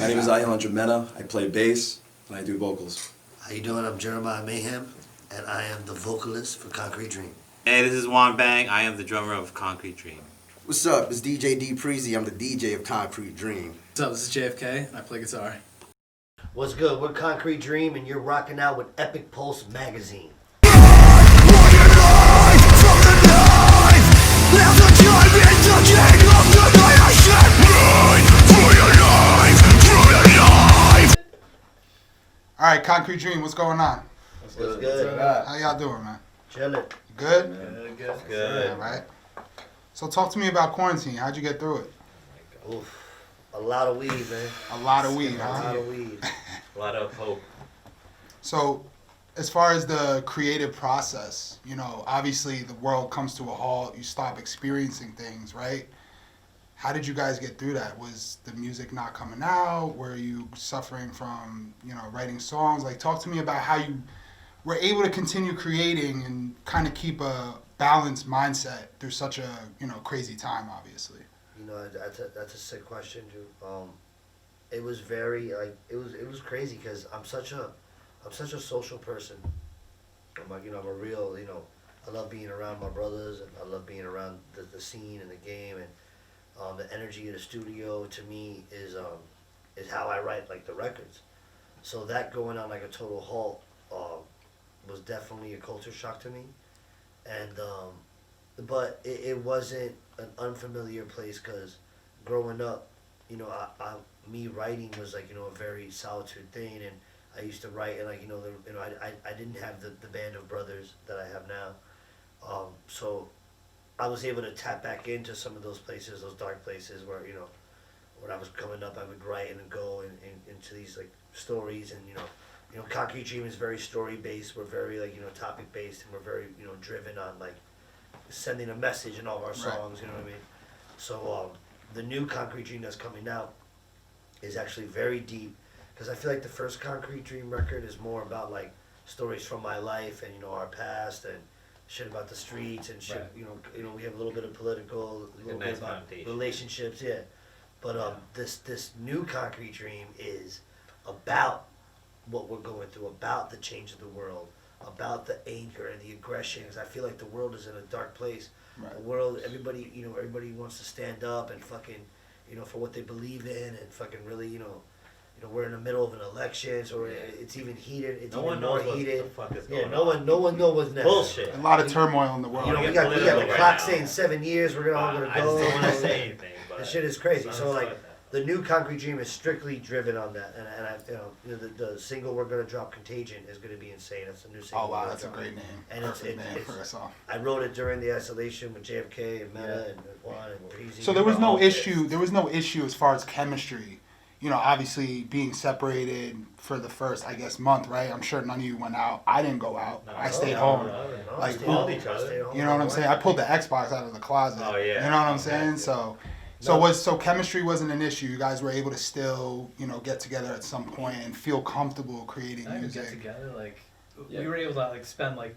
My name is Ayhan Mena. I play bass and I do vocals. How you doing? I'm Jeremiah Mayhem, and I am the vocalist for Concrete Dream. Hey, this is Juan Bang. I am the drummer of Concrete Dream. What's up? It's DJ D Preezy. I'm the DJ of Concrete Dream. What's up? This is JFK, and I play guitar. What's good? We're Concrete Dream, and you're rocking out with Epic Pulse Magazine. All right, Concrete Dream, what's going on? What's good? How y'all doing, man? Chillin'. Good? Good. Yeah, right. So talk to me about quarantine. How'd you get through it? Oof. A lot of weed, man. A lot of weed, A huh? lot of weed. A lot of hope. So, as far as the creative process, you know, obviously the world comes to a halt. You stop experiencing things, right? How did you guys get through that? Was the music not coming out? Were you suffering from, you know, writing songs? Like, talk to me about how you were able to continue creating and kind of keep a balanced mindset through such a, you know, crazy time, obviously. You know, that's a sick question, dude. It was very it was crazy because I'm such a social person. I'm like, you know, I'm a real, you know, I love being around my brothers and I love being around the scene and the game, and the energy of the studio to me is how I write like the records. So that going on like a total halt was definitely a culture shock to me, and but it wasn't an unfamiliar place because growing up, you know, me writing was like, you know, a very solitude thing, and I used to write, and like, you know, I didn't have the band of brothers that I have now, so I was able to tap back into some of those places, those dark places where, you know, when I was coming up, I would write and go into these like stories, and you know, Concrete Dream is very story based. We're very like, you know, topic based, and we're very, you know, driven on like sending a message in all of our songs. Right. You know what I mean? So the new Concrete Dream that's coming out is actually very deep, because I feel like the first Concrete Dream record is more about like stories from my life and, you know, our past and shit about the streets and shit. Right. You know, we have a little bit of political, a little bit about relationships, yeah. But this new Concrete Dream is about what we're going through, about the change of the world, about the anger and the aggression. Because I feel like the world is in a dark place. Right. The world, everybody wants to stand up and fucking, you know, for what they believe in, and fucking really, you know, we're in the middle of an election, so it's even heated. It's no even more heated. What the fuck is going on. No one knows what's next. Bullshit. A lot of turmoil in the world. You know, we got the clock saying 7 years. We're all gonna go. I just don't want to say anything. But the shit is crazy. So like, the new Concrete Dream is strictly driven on that, and I, you know, the single we're gonna drop, Contagion, is gonna be insane. That's a new single. Oh wow, that's a great name. And it's for a song. I wrote it during the isolation with JFK and Meta and Juan and Preezy. So there was no issue. There was no issue as far as chemistry. You know, obviously being separated for the first, I guess, month, right? I'm sure none of you went out. I didn't go out. I stayed home. Like, you know what I'm saying? I pulled the Xbox out of the closet. Oh yeah. You know what I'm saying? So chemistry wasn't an issue. You guys were able to still, you know, get together at some point and feel comfortable creating music. Get together, like we were able to like spend like,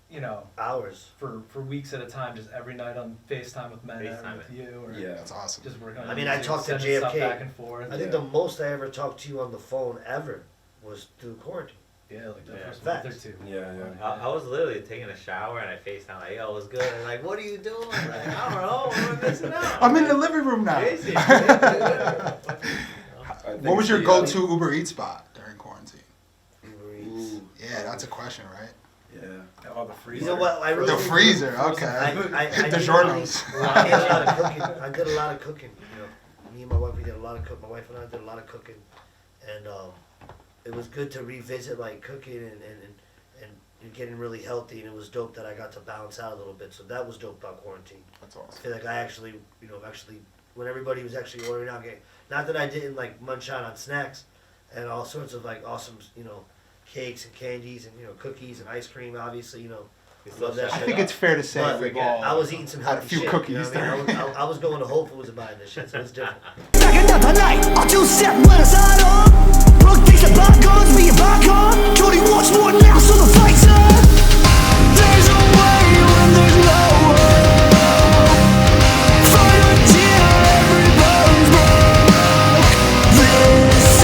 you know, hours for weeks at a time, just every night on FaceTime with Mena or with you, or that's awesome. Just working on. I mean, I talked to JFK back and forth. I think the most I ever talked to you on the phone ever was through quarantine. Yeah, like the first month or two. Yeah. I was literally taking a shower and I FaceTime like, yo, what's good? And like, what are you doing? Like, I don't know. What am I missing out? I'm in the living room now. Crazy. What was your go-to Uber Eats spot during quarantine? Uber Eats. Yeah, that's a question, right? Yeah. Oh, the freezer. You know what? I really the freezer, okay. I Journals. I did a lot of cooking. I did a lot of cooking. You know, me and my wife, we did a lot of cooking. My wife and I did a lot of cooking, and it was good to revisit like cooking and getting really healthy. And it was dope that I got to balance out a little bit. So that was dope about quarantine. That's awesome. I feel like I actually, when everybody was actually ordering out, not that I didn't like munch on snacks and all sorts of like awesome, you know, cakes and candies and, you know, cookies and ice cream, obviously, you know. Love that I shit. think it's fair to say But we've all I was eating some had a healthy few shit. cookies You know what I there. mean? I was going to Whole Foods and buying this shit, so it's different. Back another night, I'll do set when I sign on. Brooke takes the bygones, be a bygone. Jody wants more now, so the fight's on. There's a way when there's no hope. Fight until every bone's broke. This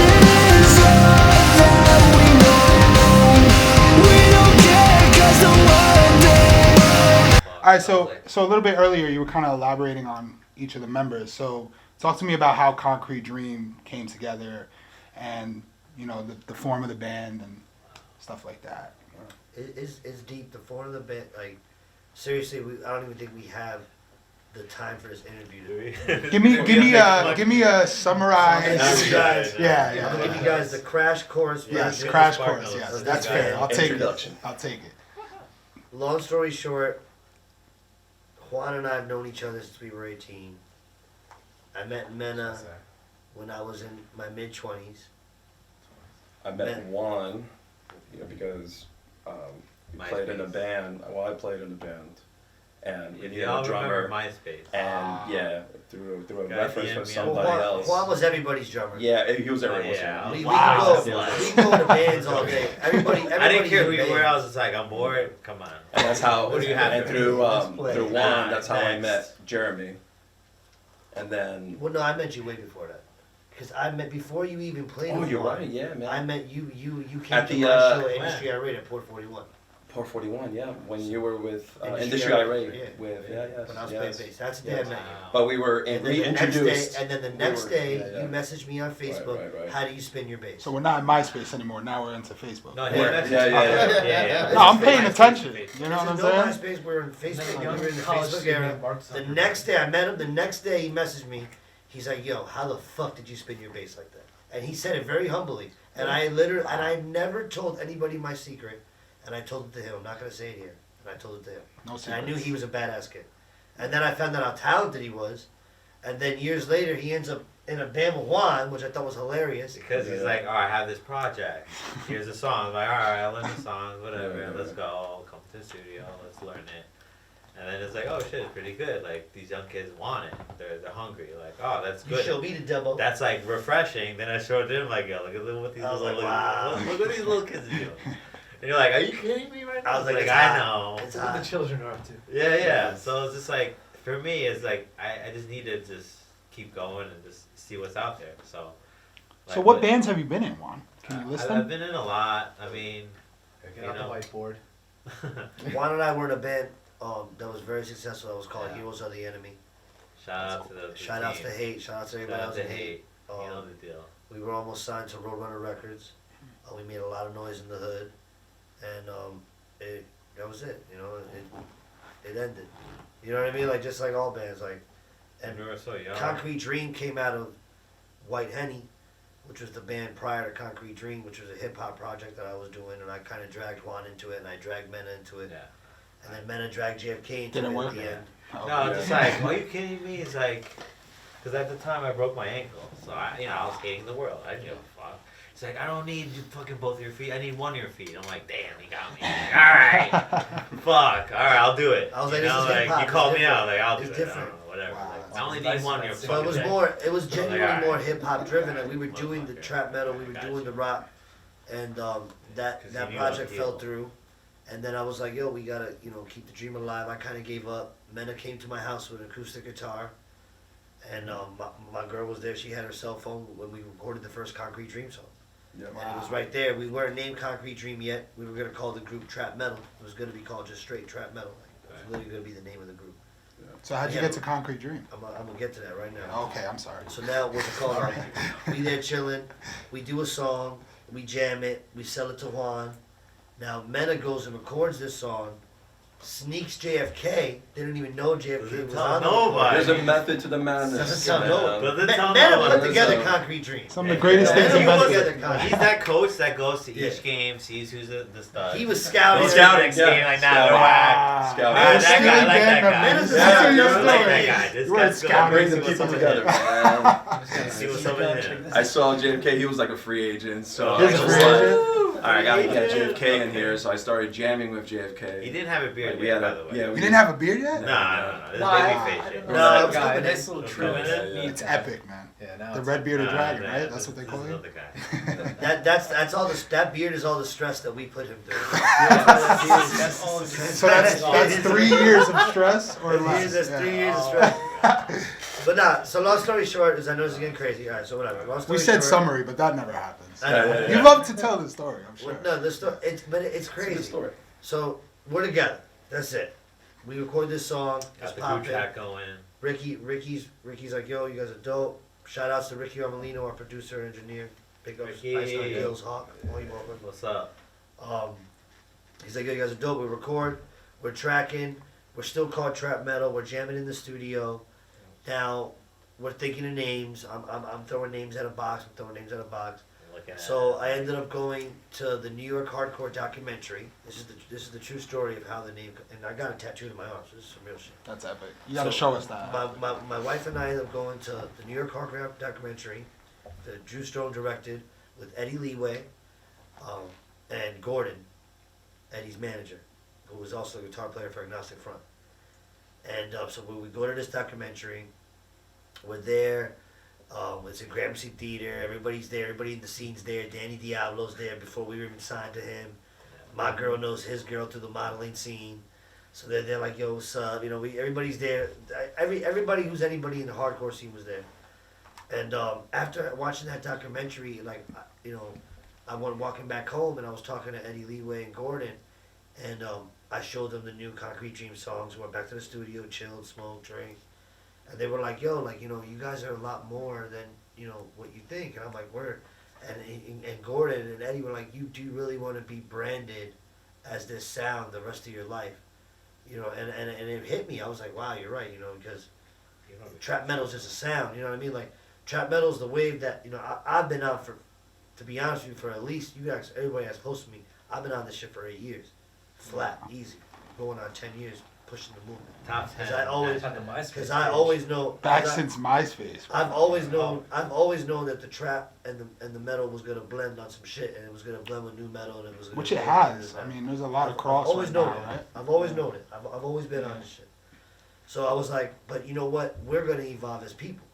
right, so a little bit earlier, you were kind of elaborating on each of the members. So talk to me about how Concrete Dream came together, and the form of the band and stuff like that. It's deep. The form of the band, like seriously, I don't even think we have the time for this interview. Give me a summarized. Yeah. I'm gonna give you guys the crash course. Yes, version. crash course. Yes, that's fair. I'll take it. I'll take it. Long story short, Juan and I have known each other since we were 18. I met Mena when I was in my mid-20s. I met Juan, because we played in a band. Well, I played in a band, and we needed a drummer. MySpace. And through a Got reference the from ambient. somebody else. Juan was everybody's drummer. Yeah, he was everyone's Yeah. drummer. We Wow. can go to bands all day. Everybody I didn't care in who you were. bands. I was just like, I'm bored. Come on. And that's how. What do you have And to through play. Juan, that's how I Next. met Jeremy. And then. Well, no, I met you way before that. Because I met before you even played. Oh, with you're Juan. right. Yeah, man. I met you. You came At to the, my show at when? Industry Irate at Port 41. Port 41, yeah. When you were with Industry Industry Irate, Irate. yeah. With, yes. When I was yes. playing bass. That's the day I met you. But we were And then the next reintroduced. day, and then the We next were- day, yeah. you messaged me on Facebook. Right. How do you spin your bass? So we're not in MySpace anymore. Now we're into Facebook. No, Yeah, he yeah. No, I'm paying MySpace. attention. You know This what is I'm no saying? MySpace. We're in Facebook. Young We were in the college Facebook student era. Mark The Zuckerberg. next day I met him. The next day he messaged me. He's like, "Yo, how the fuck did you spin your bass like that?" And he said it very humbly. And I never told anybody my secret. And I told it to him. I'm not gonna say it here. And I told it to him. No And I knew secrets. he was a badass kid. And then I found out how talented he was. And then years later, he ends up in a band with Juan, which I thought was hilarious. Because he's like, I have this project. Here's a song. I'm like, alright, I learn the songs, whatever. Yeah. Let's go. Come to the studio. Let's learn it. And then it's like, oh shit, it's pretty good. Like these young kids want it. They're hungry. Like, oh, that's You good. show me the demo. That's like refreshing. Then I showed him like, yo, look at what these I was little, like, wow. look what these little kids are doing. And you're like, are you kidding me right now? I was like, it's I hot. know. It's That's what hot. the children are up to. Yeah. So it's just like, for me, it's like I just need to just keep going and just see what's out there. So. So what bands have you been in, Juan? Can you list I've them? been in a lot. I mean, Get out the whiteboard. Juan and I were in a band that was very successful. That was called Heroes of the Enemy. shout out to the Shout outs team. to Hate. Shout outs to everybody Shout out else to in Hate. Hate. You know the deal. We were almost signed to Roadrunner Records. We made a lot of noise in the hood, and that was it. You know, it ended. You know what I mean? Like just like all bands, like. And we were so young. Concrete Dream came out of White Henny, which was the band prior to Concrete Dream, which was a hip hop project that I was doing, and I kind of dragged Juan into it, and I dragged Mena into it, Yeah. and then Mena dragged JFK into Didn't it work? at the end. No, it's just like, are you kidding me? It's like, because at the time I broke my ankle, so I was hating the world. I didn't give a fuck. It's like, I don't need fucking both of your feet. I need one of your feet. I'm like, damn, you got me. All right, fuck. All right, I'll do it. I was like, you this know, is like hip-hop, you it's called me different. out, like I'll do It's it. different. I don't know, whatever. Wow. Like, I only Nice need one of that your same So it was fucking more, it was like, genuinely alright. more hip hop driven. Like we were doing the Motherfucker. trap metal, we were Gotcha. doing the rock, and that 'Cause that you knew project what fell people- through. And then I was like, yo, we gotta, keep the dream alive. I kind of gave up. Mena came to my house with an acoustic guitar, and my girl was there. She had her cell phone when we recorded the first Concrete Dream song. Yeah. And it was right there. We weren't named Concrete Dream yet. We were gonna call the group Trap Metal. It was gonna be called just straight Trap Metal. Like, it was literally gonna be the name of the group. So how'd you get to Concrete Dream? I'm gonna get to that right now. Okay, I'm sorry. So now what's it called? We there chilling. We do a song. We jam it. We sell it to Juan. Now Mena goes and records this song. Sneaks JFK. They don't even know JFK Doesn't was tell on nobody. There's a method to the madness. Doesn't tell man. no one. Doesn't tell Mena no one. put together So- Concrete Dream. Some of the greatest Yeah, things he was invented. together. He's that coach that goes to Yeah. each game, sees who's the stud. He was scouting. Goes to the Scouting, next yeah. game like, nah, Scouting. we're whack. Wow. Scouting. Ah, that guy, I like that guy. Mena's a Yeah, scouting. I Your like story. that guy. This You were guy's scouting. Bring the good. people See together, what's man. See what's up in there. I saw JFK. He was like a free agent, so Oh, I He's a was free like, agent? all right, I gotta get JFK in here. So I started jamming with JFK. He didn't have a beard Like, we yet, had by a- the way. yeah, You didn't have a beard yet? No. This Why? baby face shit. No, I was guy, coming nice in. little Coming trim. in? Yeah. It's epic, man. Yeah, now The it's red bearded dragon, nah, right? That's what they this call is you. not the guy. That's all that beard is all the stress that we put him through. that's all it's So that's 3 years of stress or less. That's 3 years of Yeah. stress. But nah, so long story short is I know this is getting crazy. Alright, so whatever. Long story We said short, summary, but that never happens. I know. Yeah. You love to tell the story, I'm sure. No, the story it's It's a crazy. good story. So we're together. That's it. we record this song. Got It's the group popping. chat going. Ricky's like, yo, you guys are dope. Shout outs to Ricky Armelino, our producer and engineer. Big ups, Ricky. Ice on Hills Hawk. All you want. What's up? He's like, yo, you guys are dope. We record, we're tracking, we're still called trap metal. We're jamming in the studio. Now, we're thinking of names. I'm throwing names at a box. So I ended up going to the New York hardcore documentary. This is the true story of how the name. And I got it tattooed in my arm. So this is some real shit. That's epic. You gotta So, show us that. My wife and I ended up going to the New York hardcore documentary that Drew Strome directed with Eddie Leeway and Gordon, Eddie's manager, who was also a guitar player for Agnostic Front. And so when we go to this documentary, we're there. It's in Gramercy Theater. Everybody's there. Everybody in the scene's there. Danny Diablo's there before we were even signed to him. My girl knows his girl through the modeling scene. So they're like, yo, what's up? You know, everybody's there. Everybody who's anybody in the hardcore scene was there. And after watching that documentary, like, you know, I went walking back home and I was talking to Eddie Leeway and Gordon. And I showed them the new Concrete Dream songs. We went back to the studio, chilled, smoked, drank. And they were like, yo, like, you know, you guys are a lot more than, you know, what you think. And I'm like, where? And Gordon and Eddie were like, you do really want to be branded as this sound the rest of your life. You know, and it hit me. I was like, wow, you're right, you know, because trap metal's just a sound, you know what I mean? Like, trap metal's the wave that, you know, I've been on for, to be honest with you, for at least, you guys, everybody that's close to me, I've been on this shit for 8 years. Flat, easy. Going on 10 years. Pushing the movement. Top 10. Because I always know. Back since MySpace. I've always known. I've always known that the trap and the metal was gonna blend on some shit, and it was gonna blend with new metal, and it was. Which it has. I mean, there's a lot of cross. I've always known it. Right? I've always known it. I've always been on this shit. So I was like, but you know what? We're gonna evolve as people.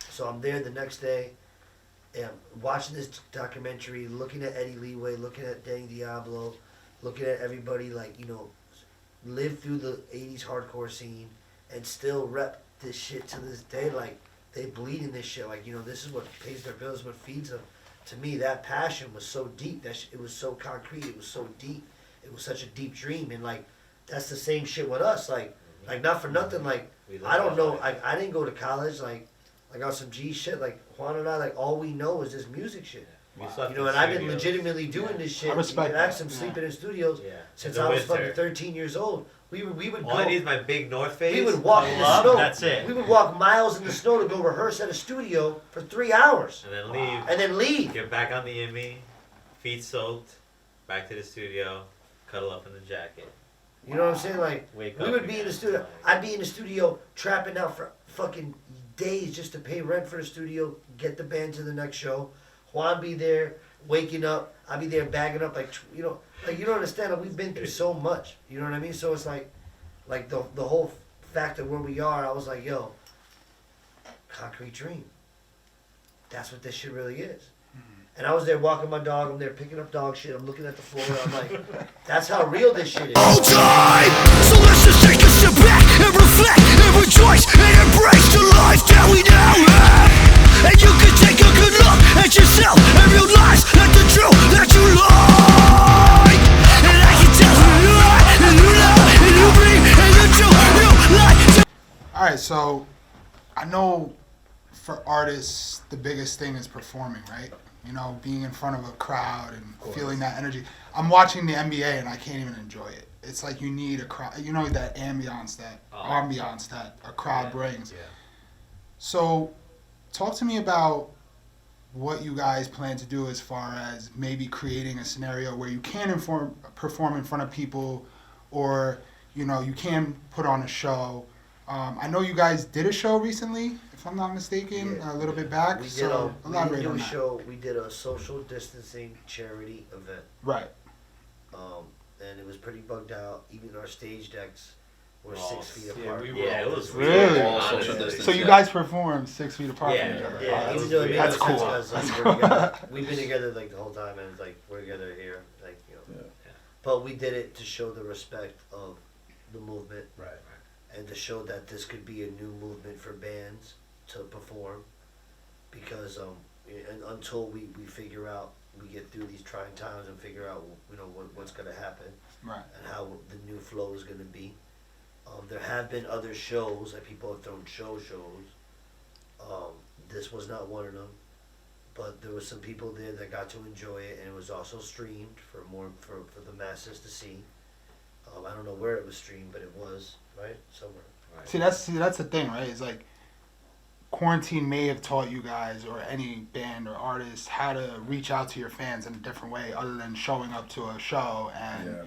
So I'm there the next day, and watching this documentary, looking at Eddie Leeway, looking at Danny Diablo, looking at everybody like, you know, live through the 80s hardcore scene and still rep this shit to this day. Like, they bleed in this shit. Like, you know, this is what pays their bills, what feeds them. To me, that passion was so deep. It was so concrete. It was so deep. It was such a deep dream. And, like, that's the same shit with us. Like not for nothing. Like, I don't know. I didn't go to college. Like on some G shit. Like, Juan and I, like, all we know is this music shit. Wow. You know, and I've been legitimately doing this shit. I respect and Axum sleeping in studios since I was fucking 13 years old. We would All I need is my big North Face. We would walk in the snow. That's it. We would walk miles in the snow to go rehearse at a studio for 3 hours. And then leave. Get Get back on the IMMY, feet soaked, back to the studio, cuddle up in the jacket. You know what I'm saying? Like, Wake we up would be in again. the studio. I'd be in the studio trapping out for fucking days just to pay rent for the studio, get the band to the next show. Juan be there waking up. I'd be there bagging up, like, you know, like, you don't understand. Like, we've been through so much. You know what I mean? So it's like the whole fact of where we are, I was like, yo, Concrete Dream. That's what this shit really is. And I was there walking my dog. I'm there picking up dog shit. I'm looking at the floor. I'm like, that's how real this shit is. All time, so let's just take a step back and reflect and rejoice and embrace the life that we now have. And you can take a good look at yourself and realize that the truth that you like. And I can tell you lie, and you love, and you breathe, and you do, you lie. All right, so I know for artists the biggest thing is performing, right? You know, being in front of a crowd and feeling that energy. I'm watching the NBA and I can't even enjoy it. It's like you need a crowd. You know, that ambiance that a crowd brings. Yeah. So, talk to me about what you guys plan to do as far as maybe creating a scenario where you can perform in front of people, or, you know, you can put on a show. I know you guys did a show recently, if I'm not mistaken, a little bit back. We So elaborate did on a that. show. We did a social distancing charity event. Right. And it was pretty bugged out. Even our stage decks were Oh, 6 feet yeah, apart. we were Yeah, all it was Really? weird. All social honestly. distance. So you Yeah. guys performed 6 feet apart Yeah. from each other. Yeah, that even was though it weird. made That's no sense cool. because like, we're together, we've been together like the whole time, and it's like we're together here, like, you know. Yeah. But we did it to show the respect of the movement, Right. and to show that this could be a new movement for bands to perform, because and until we figure out, we get through these trying times and figure out, you know, what's gonna happen Right. and how the new flow is gonna be. There have been other shows that people have thrown shows. This was not one of them, but there was some people there that got to enjoy it, and it was also streamed for the masses to see. I don't know where it was streamed, but it was right somewhere. Right. See, that's the thing, right? It's like quarantine may have taught you guys, or any band or artist, how to reach out to your fans in a different way, other than showing up to a show and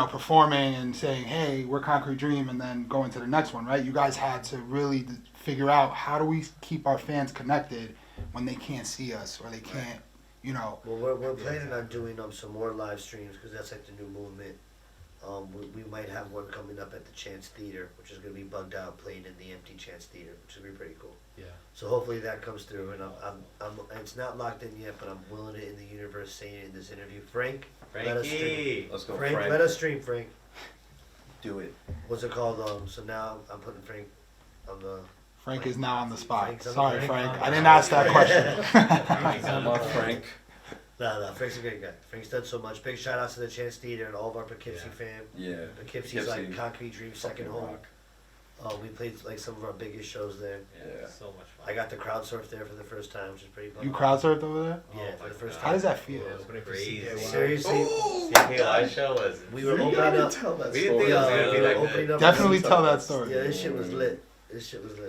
performing and saying, "Hey, we're Concrete Dream," and then going to the next one, right? You guys had to really figure out, how do we keep our fans connected when they can't see us or they can't, Well, we're planning on doing some more live streams, because that's like the new movement. We might have one coming up at the Chance Theater, which is going to be bugged out, playing in the empty Chance Theater, which is going to be pretty cool. Yeah. So hopefully that comes through, and I'm it's not locked in yet, but I'm willing it in the universe, saying it in this interview. Frank, let us stream. Frankie. Let's go, Frank, Frank. let us stream, Frank. Do it. What's it called? So now I'm putting Frank on the. Frank is now on the spot. Frank's on the Sorry, Frank. Frank. I didn't ask that question. I love Frank. No, Frank's a great guy. Frank's done so much. Big shout outs to the Chance Theater and all of our Poughkeepsie fam. Yeah. Poughkeepsie's like Poughkeepsie. Concrete Dream second Fucking home. rock. We played like some of our biggest shows there. Yeah. So much fun. I got to crowd surf there for the first time, which is pretty fun. You crowd surfed over there? Yeah, Oh for my the first God. How time. does that feel? It was crazy. Seriously, CKY show was. we were You opening gotta up. tell that We didn't story. think it was gonna be like opening that. up. Definitely tell that story. Yeah, this shit was lit.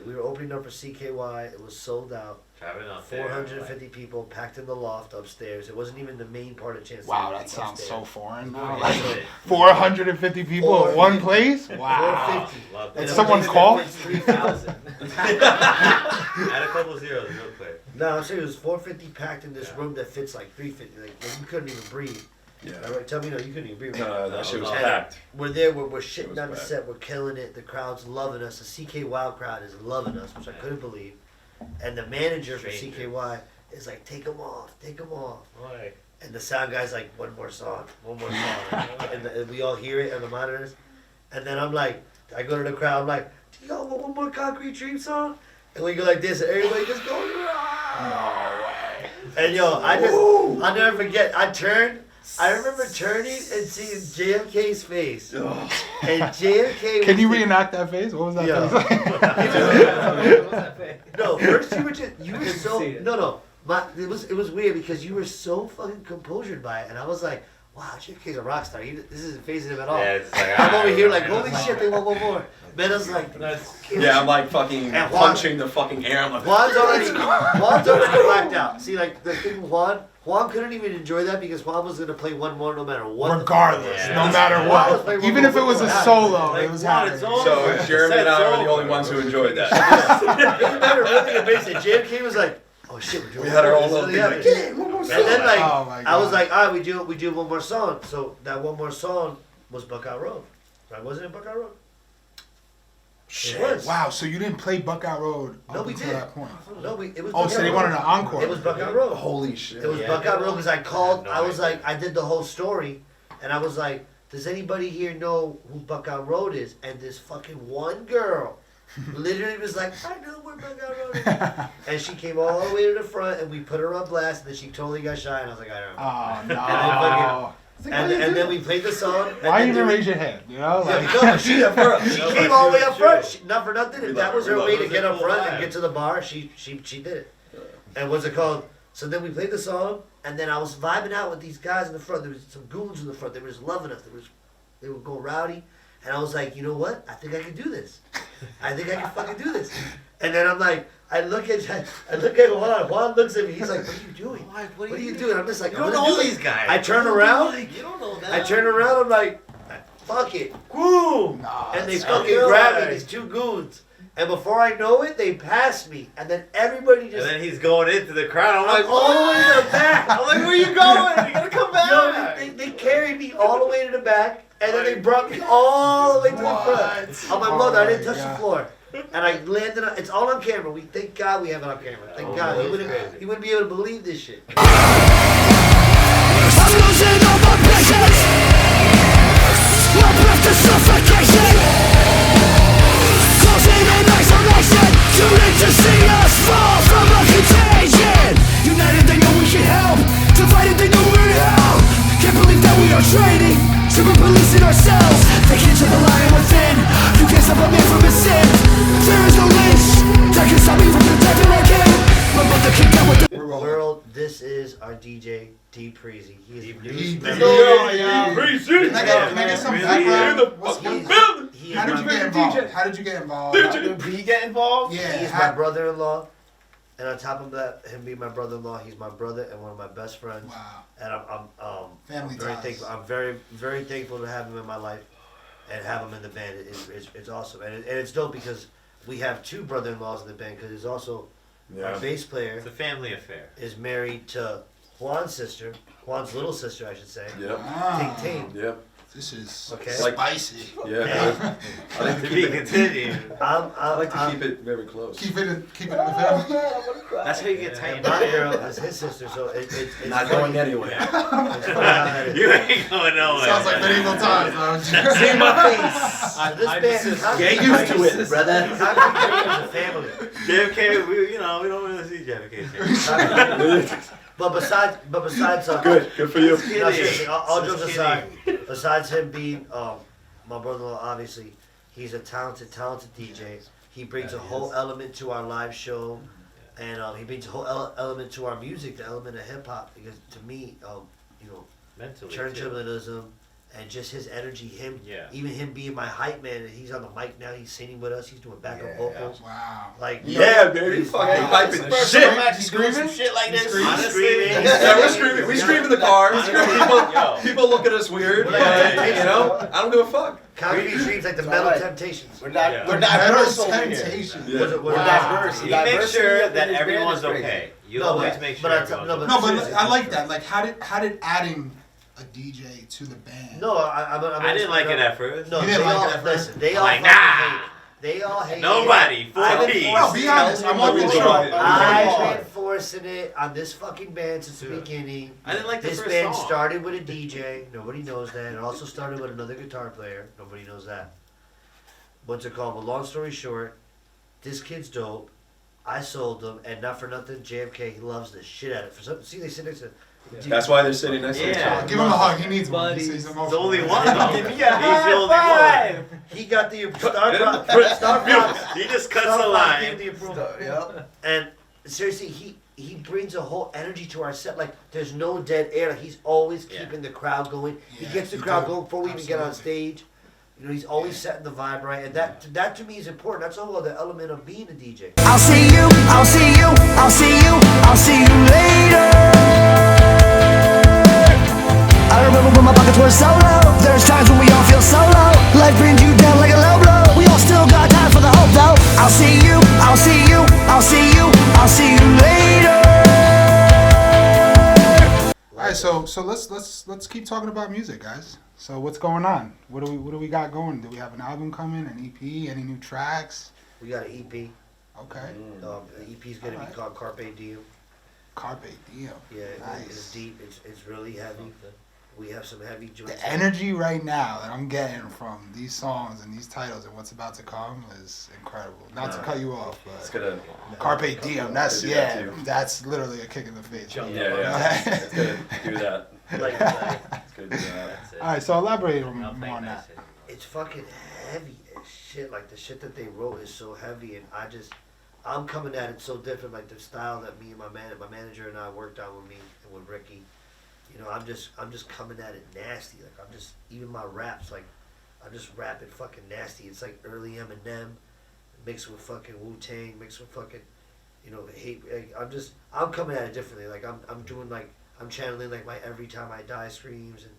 We were opening up for CKY. It was sold out. Traveling out there. 450 people packed in the loft upstairs. It wasn't even the main part of Chance. Wow, Theater, that sounds upstairs. so foreign. Yeah, Like, it 450 people at one 450. place? Wow. 450. Loved And it. Did someone call? It's 3,000. Add a couple zeros real quick. No, I'm saying it was 450 packed in this room that fits like 350. Like you couldn't even breathe. Yeah. All right, tell me no, you couldn't even breathe. No, that shit was And packed. We're there, we're It shitting was on the bad. set, we're killing it. The crowd's loving us. The CK Wild crowd is loving us, which I couldn't believe. And the manager for Strangers. CKY is like, take them off. Like, And the sound guy's like, one more song. And we all hear it on the monitors. And then I'm like, I go to the crowd, I'm like, do y'all want one more Concrete Dream song? And we go like this, and everybody just goes, "Rah!" And yo, I'll never forget, I remember turning and seeing JFK's face. And JFK Can you was- reenact that face? What was that Yeah. face? No, first you were couldn't so see it. no. It was weird because you were so fucking composed by it, and I was like, wow, JFK's a rock star. This isn't phasing him at all. yeah, it's like, I'm over here alright, like, man. holy shit, they want one more. Meadows like, Yeah, I'm like fucking And Juan- punching the fucking air. I'm like, Juan's already blacked out. See, like the thing with Juan couldn't even enjoy that because Juan was gonna play one more no matter what. Regardless, Yeah. no matter Juan was what. playing one Even more, if it was a what happened? solo, Like, it was Juan, it's happening. over. so Jeremy and I were the only ones who enjoyed that. It better really amazed it. JFK was like, oh shit, we're doing We had our one own more. little This thing. really Like, happened. yeah, one more And song. then like Oh my I was God. like, all right, we do one more song. So that one more song was Buckout Road, right? Wasn't it Buckout Road? Shit. It was. Wow, so you didn't play Buckout Road up No, we until did. that point. No, it was. Oh, so Buckout they Road. wanted an encore. It was Buckout Road. Holy shit. It was Yeah, Buckout they Road because I called. no I was idea. like, I did the whole story, and I was like, does anybody here know who Buckout Road is? And this fucking one girl literally was like, I know where Buckout Road is. And she came all the way to the front, and we put her on blast, and then she totally got shy, and I was like, I don't know. Oh no. And then we played the song. and Why then you there even was- raise your hand? You know, like Yeah, she No, came but all the she way was up front. chill. Not for nothing. We If love that her. was her We love way her. to get It was up a front cool and vibe. get to the bar, she did it. And what's it called? So then we played the song, and then I was vibing out with these guys in the front. There was some goons in the front. They were just loving us. They were going rowdy, and I was like, you know what? I think I can do this. I think I can fucking do this. And then I'm like, I look at Juan. Juan looks at me. He's like, what are you doing? Like, What are you doing? I'm just like, You I'm don't gonna know do it. these guys. I turn around. You don't know them. I turn around. I'm like, fuck it, boom! Nah, And they that's fucking so grab good. me. These two goons. And before I know it, they pass me. And then everybody And just. then he's going into the crowd. I'm I'm like, all the way to the back. I'm like, where are you going? You gotta come back. Yo, they carried me all the way to the back, and then they brought me all the way to the front. On my Oh mother, I didn't my touch the God. floor. And I landed on, it's all on camera. Thank God we have it on camera. Thank Oh, God. that's He wouldn't be able to believe this shit. I'm losing all my patience. No breath to suffocation. Closing in isolation. Too late to see us fall from a contagion. United they know we can help. Divided they know we're in hell. Can't believe that we are trading. Super policing ourselves. They can't the lion within. You can this is our DJ, D Preezy. He is D. the Preezy. newest member. Can I get some background? How did you get involved? How did you get involved? Did he get involved? Yeah. He's my brother-in-law, and on top of that, him being my brother-in-law, he's my brother and one of my best friends. Wow. And I'm Family very ties. thankful. I'm very very thankful to have him in my life, and have him in the band. It's awesome, and it's dope because we have two brother-in-laws in the band. Because there's also our bass player It's a family affair. is married to Juan's sister, Juan's little sister, I should say. Yep. Ah, Ting Ting. Yep. this is Okay. spicy. Yeah. I like to To be keep it. continued. I like to keep it very close. Keep it in the family. That's how you get And tight. my girl is his sister, so it's Not funny. going anywhere. It's funny how that is. You ain't going nowhere. Sounds like medieval times, though. See my face. So this I'm band, just- Concrete Get used to Dream- it, brother. Concrete Dream is a family. JFK, we don't really see JFK. But besides Good for you. No, seriously, all Just jokes aside, besides him being my brother-in-law, obviously, he's a talented DJ. He brings a whole element to our live show, and he brings a whole element to our music, the element of hip-hop, because to me, Mentally. turntablism and just his energy, even him being my hype man, and he's on the mic now, he's singing with us, he's doing backup vocals. Wow. Like, Yeah, baby. he's- Fucking hyping the First shit. time actually doing some shit like this. Honestly, Yeah, we're screaming. We scream in the cars. Yo. People look at us weird, We're but like, you know, I don't give a fuck. Concrete Dream's like the It's Metal alright. Temptations. We're Yeah. diverse over here. Temptation. Yeah. We're diverse. He makes Diversity sure in that this band everyone's is crazy. okay. You No, always but- make but sure I everyone's no, but- okay. No, but Seriously. I like that. Like, how did adding a DJ to the band? No, I didn't like it at first. No, You they didn't like all, it at first? listen, they all Like, fucking nah. hate. They all hate Nobody. it. 4 I've been Ps. No, be honest. I want the Tell truth. me I've been forcing it on this fucking band since the beginning. I didn't like the This first band song. started with a DJ. Nobody knows that. It also started with another guitar player. Nobody knows that. What's it called? But long story short, this kid's dope. I sold him, and not for nothing, JFK, he loves the shit out of it. For some, see, they sit next to. That's why they're sitting next to each Yeah. other. Give him a hug. He needs one. Buddies. He's He's emotional. the only right one now. though. Give me He's a high the only five. He got the Starbucks. He just cuts the line. The approval. Yep. And seriously, he brings a whole energy to our set. Like there's no dead air. Like, he's always Yeah. keeping the crowd going. He Yeah, gets the he crowd do. going before we even get on Absolutely. stage. You know, he's always setting the vibe right, and that to me is important. That's all the element of being a DJ. I'll see you, I'll see you, I'll see you, I'll see you later. I remember when my pockets were so low. There's times when we all feel so low. Life brings you down like a low blow. We all still got time for the hope though. I'll see you, I'll see you, I'll see you, I'll see you later. All right, so let's keep talking about music, guys. So what's going on? What do we got going? Do we have an album coming? An EP? Any new tracks? We got an EP. Okay. The EP's gonna Alright. be called Carpe Diem. Carpe Diem. Yeah, Nice. it's deep. It's really heavy. We have some heavy joints. The energy right now that I'm getting from these songs and these titles and what's about to come is incredible. Not to cut you off, It's but gonna. Carpe Diem. That's Do that yeah. too. That's literally a kick in the face. Jump. Yeah. It's gonna do that. Like, It's gonna do that. That's it. All right, so elaborate on Nothing more on nice. that. it's fucking heavy as shit. Like the shit that they wrote is so heavy, and I'm coming at it so different. Like the style that me and my manager and I worked on with me and with Ricky. You know, I'm just coming at it nasty. Like even my raps, like I'm just rapping fucking nasty. It's like early Eminem mixed with fucking Wu-Tang, mixed with fucking, hate. Like, I'm coming at it differently. Like I'm doing like I'm channeling like my Every Time I Die screams, and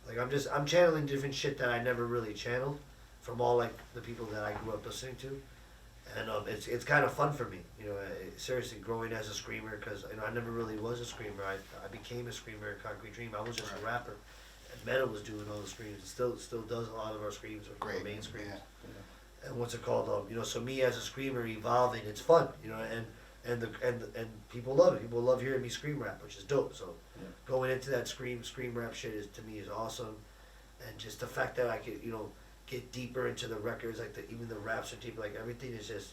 like I'm channeling different shit that I never really channeled from all like the people that I grew up listening to. And it's kind of fun for me, seriously, growing as a screamer, because I never really was a screamer. I became a screamer at Concrete Dream. I was just a rapper, and Metal was doing all the screams. It still does a lot of our screams, our main screams. Yeah. And what's it called? So me as a screamer evolving, it's fun, and people love it. People love hearing me scream rap, which is dope. So going into that scream rap shit to me is awesome, and just the fact that I could get deeper into the records, like even the raps are deeper, like everything is just,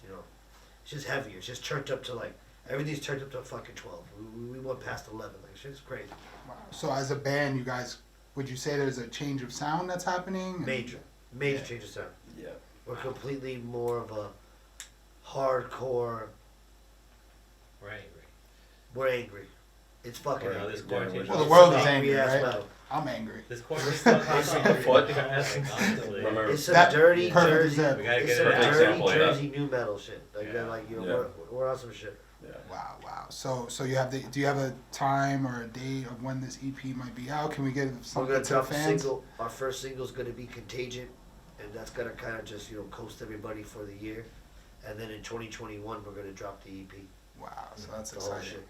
it's just heavier. It's just turned up to everything's turned up to fucking 12. We went past 11. Like shit's crazy. Wow. So as a band, you guys, would you say there's a change of sound that's happening? Major change of sound. Yeah. We're completely more of a hardcore. Right. We're angry. It's fucking Right. angry. This quarantine. Well, the world is It's angry, ass right? metal. I'm angry. This quarantine still costs The foot. honestly. Remember, It's some That dirty perfect Jersey. example. We gotta It's get some it Perfect out. dirty example, yeah. Jersey new metal shit. Like, Yeah. like you know, Yeah. we're on some shit. yeah. Wow. So you have do you have a time or a date of when this EP might be out? Can we get We're something gonna to the drop a fans? single. Our first single is gonna be Contagion, and that's gonna kind of just coast everybody for the year. And then in 2021, we're gonna drop the EP. Wow. So that's The whole exciting. shit.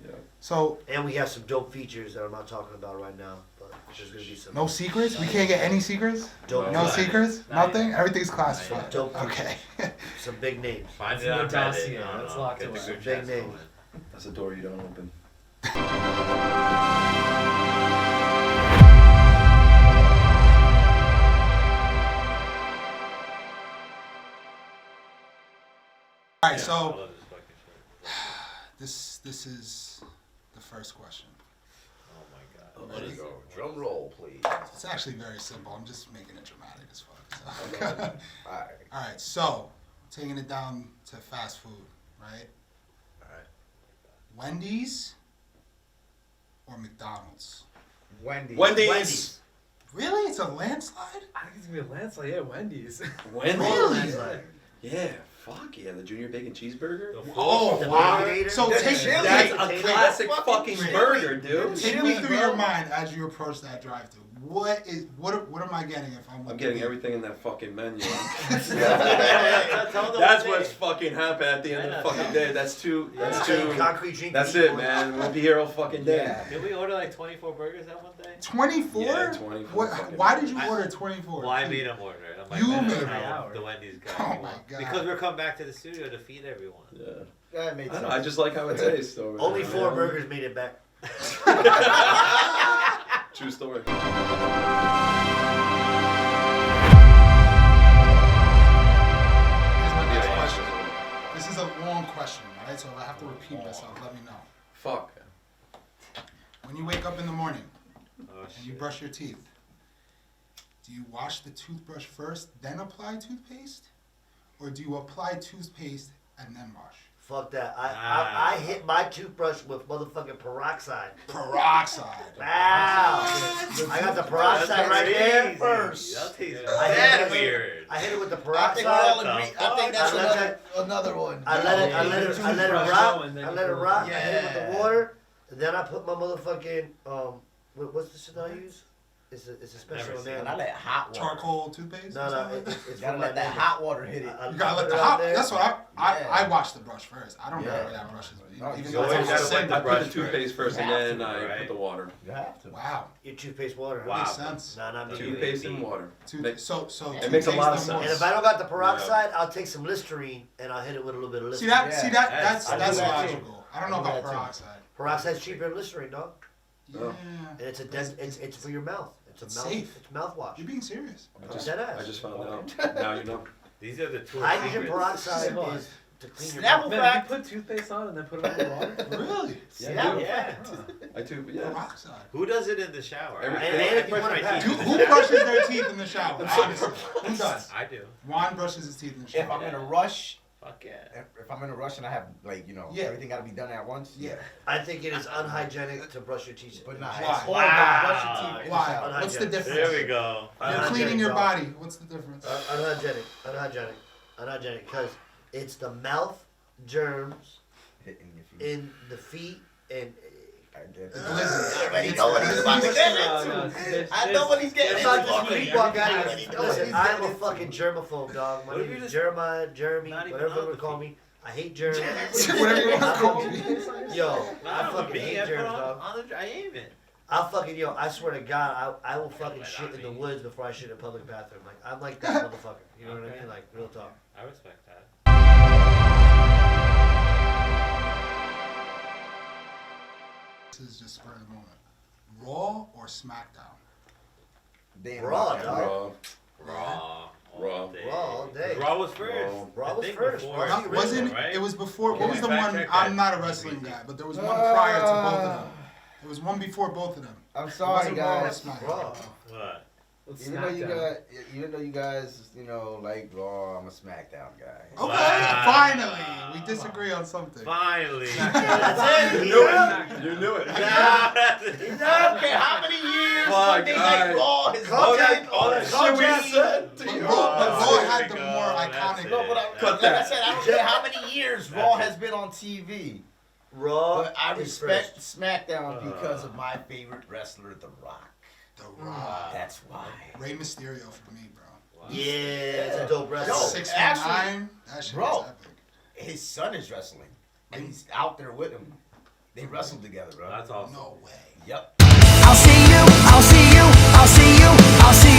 Yeah. So And we have some dope features that I'm not talking about right now, but there's gonna be some no secrets. We can't get any secrets. dope, No Not secrets. Not Nothing. yet. Everything's classified. dope features. Okay. Some big names. Find It's it in on the Reddit. dossier. No, It's no, locked get the away. group Big chats names. going. That's a door you don't open. All right. Yeah, I So love this fucking shit. this is the first question. Oh my god. Let it go. Drum roll, please. It's actually very simple. I'm just making it dramatic as fuck. So. Alright. All right. So taking it down to fast food, right? Alright. Wendy's or McDonald's? Wendy's. Wendy's. Really? It's a landslide? I think it's gonna be a landslide. Yeah, Wendy's. Wendy's. Really? Yeah. Fuck yeah, the junior bacon cheeseburger. The Oh, The wow. Baconator? So The take, chili. That's take, a Take classic that fucking fucking burger, chili. dude. take me Chili, through bro. your mind as you approach that drive-thru. What am I getting if I'm? I'm getting everything in that fucking menu. Tell them That's what what's they- fucking happened at the end of the Yeah. fucking day. That's too. Concrete drink. That's people. it, man. We'll be here all fucking day. Yeah. Did we order like 24 burgers that one day? 24? Yeah, 24 What, fucking why did you I- order 24? Well, I made them order it. I'm like, You man, made I'm them. out, the Wendy's guy. Oh You my want- God. Because we're coming back to the studio to feed everyone. Yeah. That made I, sense. know, I just like how it tastes. Over Only there, 4 man. burgers made it back. True story. Here's my next question. This is a long question, alright? So if I have to repeat myself, let me know. Fuck. When you wake up in the morning Oh, and you shit. brush your teeth, do you wash the toothbrush first, then apply toothpaste? Or do you apply toothpaste and then wash? Fuck that. Ah. I hit my toothbrush with motherfucking peroxide. Peroxide. Wow. I got the peroxide right there Crazy. first. That tastes I hit that it- weird. I hit it with the I think peroxide. we're all the agree. I fuck? think that's I let another one. I let it Toothbrush rock. going, then I you let it put it- rock. I hit it with Yeah. the water. And then I put my motherfucking what's the shit I use? It's a special Never seen name. And I let hot water. Charcoal toothpaste? No, or no, something? it's You for gotta my let that name. hot water hit it. You gotta let put the it hot. on there. That's what Yeah. I wash the brush first. I don't know Yeah. where that brush is. No, Even you though always it's gotta a wet sin. the I put brush the toothpaste first and You have then to, I right? put the water. You have to. Wow. Your toothpaste water. Wow. Makes sense. Nah, not me. Toothpaste and water. So It makes a lot of toothpaste, then And sense. if I don't got the peroxide, I'll take some Listerine and I'll hit it with a little bit of See Listerine. that? Yeah. See that? That's- That's I do that too. logical. I don't know I do about that too. peroxide. Peroxide's cheaper than Listerine, dog. Yeah. Oh. And it's it's for your mouth. It's a It's mouth. safe. It's mouthwash. You're being serious. I just found out. Now you know. These are the two Hydrogen secrets. peroxide Snapple. is to clean your Snapple mouth. Man, fact. you put toothpaste on and then put it on the water? Really? Yeah. Yeah. I too. Yeah. Peroxide. Who does it in the shower? Every- I And if you brush wanna my pack- teeth in Who the shower. brushes their teeth in the shower? Honestly. Who does? I do. Juan brushes his teeth in the shower. If I'm in a rush, Fuck yeah. if I'm in a rush and I have Yeah. everything got to be done at once. Yeah. I think it is unhygienic to brush your teeth. But not. Why? It's horrible to brush your teeth in the Why? shower. What's the difference? There we go. You're cleaning your body. What's the difference? Unhygienic, because it's the mouth germs Hitting your feet. in the feet and. I get it. Listen, I already it's- know what he's about to get No, into. I know what he's getting It's into. not just when you walk out of I here. know what Listen, he's I'm getting a into. fucking germaphobe, dog. My What if name you're is just Jeremiah, Jeremy, not even whatever on you the call feet? me. I hate germs. Whatever you want to call me. Yo, I Not fucking me. hate I put germs, on, dog. on the, I aim it. I swear to God, I will fucking Don't shit let in the on me. woods before I shit in a public bathroom. Like, I'm like that motherfucker. You know what I Okay. mean? Like, real talk. I respect that. This is just spur of the moment. Raw or SmackDown? Damn Raw, right. dog. Raw. Raw. Raw all day. Raw was first. Raw. I Raw was think first. before- Raw was the Wasn't right? it was before? Can What was we the fact one? check I'm that? not a wrestling guy, but there was one prior to both of them. There was one before both of them. I'm It sorry, wasn't Raw or guys. SmackDown. Raw. What? Let's Even though SmackDown. you guys, like Raw, I'm a SmackDown guy. Okay, Wow. finally, we disagree on something. Finally. That's it. You knew it. You knew it. I don't care how many years Monday Night Raw has All that shit we said to But you. Raw had the There we more go, iconic. that's No, but it. like I said, I don't care how many years Raw has been on TV. Raw. But I is respect first. SmackDown because of my favorite wrestler, The Rock. The Rock. That's why. Rey Mysterio for me, bro. Yeah, it's a dope wrestler. Yo, 6'9", actually, that shit bro. was epic. His son is wrestling. And he's out there with him. They wrestled together, bro. That's awesome. No way. Yep. I'll see you, I'll see you, I'll see you, I'll see